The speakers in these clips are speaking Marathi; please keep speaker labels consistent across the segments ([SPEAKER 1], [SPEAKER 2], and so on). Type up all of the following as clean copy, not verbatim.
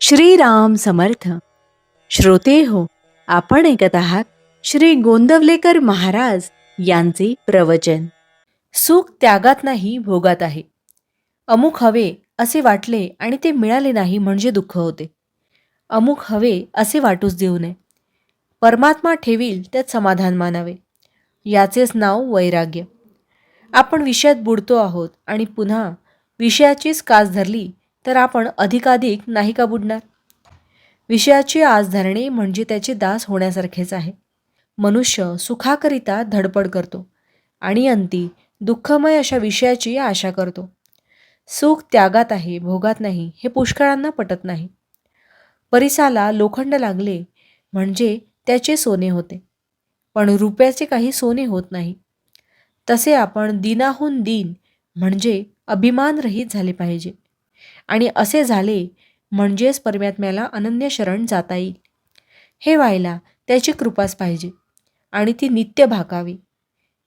[SPEAKER 1] श्रीराम समर्थ. श्रोते हो, आपण ऐकत आहात श्री गोंदवलेकर महाराज यांचे प्रवचन. सुख त्यागात नाही, भोगात आहे. अमुक हवे असे वाटले आणि ते मिळाले नाही म्हणजे दुःख होते. अमुक हवे असे वाटूच देऊ नये. परमात्मा ठेवील त्यात समाधान मानावे. याचेच नाव वैराग्य. आपण विषयात बुडतो आहोत आणि पुन्हा विषयाचीच कास धरली तर आपण अधिकाधिक नाही का बुडणार? विषयाची आस धरणे म्हणजे त्याचे दास होण्यासारखेच आहे. मनुष्य सुखाकरिता धडपड करतो आणि अंती दुःखमय अशा विषयाची आशा करतो. सुख त्यागात आहे, भोगात नाही, हे पुष्कळांना पटत नाही. परिसाला लोखंड लागले म्हणजे त्याचे सोने होते, पण रुपयाचे काही सोने होत नाही. तसे आपण दीनाहून दीन म्हणजे अभिमानरहित झाले पाहिजे, आणि असे झाले म्हणजेच परमात्म्याला अनन्य शरण जाता येईल. हे व्हायला त्याची कृपाच पाहिजे आणि ती नित्य भाकावी.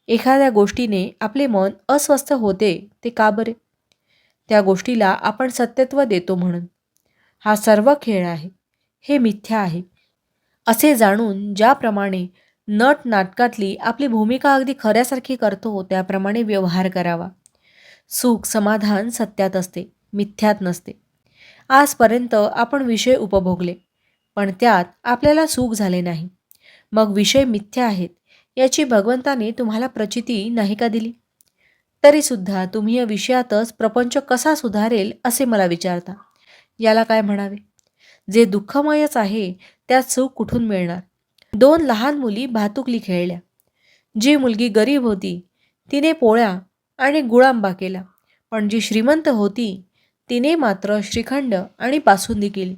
[SPEAKER 1] एखाद्या गोष्टीने आपले मन अस्वस्थ होते ते का बरे? त्या गोष्टीला आपण सत्यत्व देतो म्हणून. हा सर्व खेळ आहे, हे मिथ्या आहे असे जाणून ज्याप्रमाणे नट नाटकातली आपली भूमिका अगदी खऱ्यासारखी करतो त्याप्रमाणे व्यवहार करावा. सुख समाधान सत्यात असते, मिथ्यात नसते. आजपर्यंत आपण विषय उपभोगले, पण त्यात आपल्याला सुख झाले नाही. मग विषय मिथ्या आहेत याची भगवंताने तुम्हाला प्रचिती नाही का दिली? तरीसुद्धा तुम्ही या विषयातच प्रपंच कसा सुधारेल असे मला विचारता. याला काय म्हणावे? जे दुःखमयच आहे त्यात सुख कुठून मिळणार? 2 लहान मुली भातुकली खेळल्या. जी मुलगी गरीब होती तिने पोळ्या आणि गुळांबा केला, पण जी श्रीमंत होती तिने मात्र श्रीखंड आणि बासुंदी केली.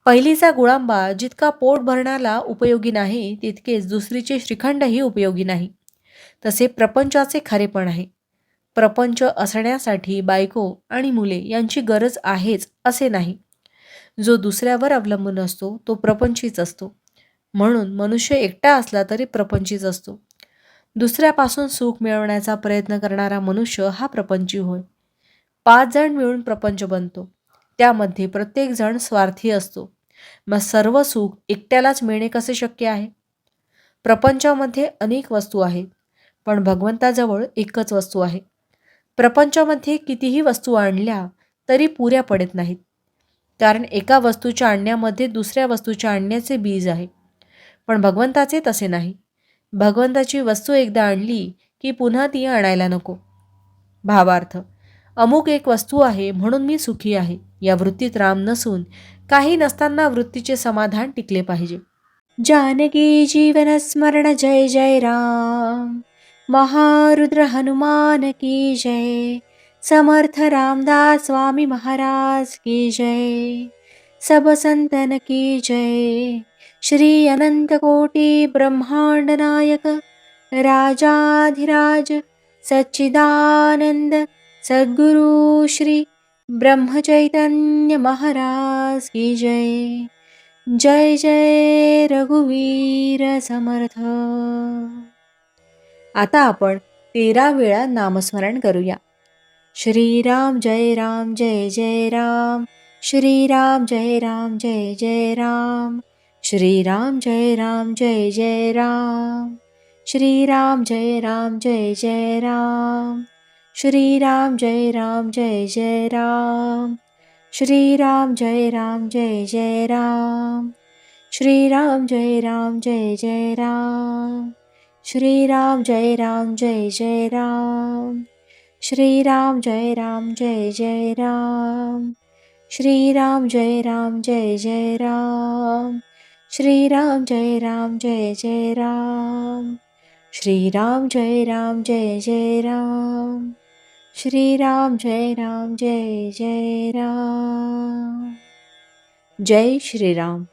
[SPEAKER 1] पहिलीचा गुळांबा जितका पोट भरण्याला उपयोगी नाही तितकेच दुसरीचे श्रीखंडही उपयोगी नाही. तसे प्रपंचाचे खरेपण आहे. प्रपंच असण्यासाठी बायको आणि मुले यांची गरज आहेच असे नाही. जो दुसऱ्यावर अवलंबून असतो तो प्रपंचीच असतो. म्हणून मनुष्य एकटा असला तरी प्रपंचीच असतो. दुसऱ्यापासून सुख मिळवण्याचा प्रयत्न करणारा मनुष्य हा प्रपंची होय. 5 जण मिळून प्रपंच बनतो, त्यामध्ये प्रत्येक जण स्वार्थी असतो. मग सर्व सुख एकट्यालाच मिळणे कसे शक्य आहे? प्रपंचामध्ये अनेक वस्तू आहेत, पण भगवंताजवळ एकच वस्तू आहे. प्रपंचामध्ये कितीही वस्तू आणल्या तरी पुऱ्या पडत नाहीत, कारण एका वस्तूच्या आणण्यामध्ये दुसऱ्या वस्तूच्या आणण्याचे बीज आहे. पण भगवंताचे तसे नाही. भगवंताची वस्तू एकदा आणली की पुन्हा ती आणायला नको. भावार्थ, अमुक एक वस्तू आहे म्हणून मी सुखी आहे या वृत्तीत राम नसून काही नसताना वृत्तीचे समाधान टिकले पाहिजे. जानकी जीवन स्मरण जय जय राम. महारुद्र हनुमान की जय. समर्थ रामदास स्वामी महाराज की जय. सब संतन की जय. श्री अनंत कोटी ब्रह्मांड नायक राजाधिराज सच्चिदानंद सद्गुरु श्री ब्रह्मचैतन्य महाराज की जय. जय जय रघुवीर समर्थ. आता आपण 13 वेळा नामस्मरण करूया. श्रीराम जय राम जय जय राम. श्रीराम जय राम जय जय राम. श्रीराम जय राम जय जय राम. श्रीराम जय राम जय जय राम. श्रीराम जय राम जय जय राम. श्रीराम जय राम जय जय राम. श्रीराम जय राम जय जय राम. श्रीराम जय राम जय जय राम. श्रीराम जय राम जय जय राम. श्रीराम जय राम जय जय राम. श्रीराम जय राम जय जय राम. श्रीराम जय राम जय जय राम. श्रीराम जय राम जय जय राम. जय श्रीराम.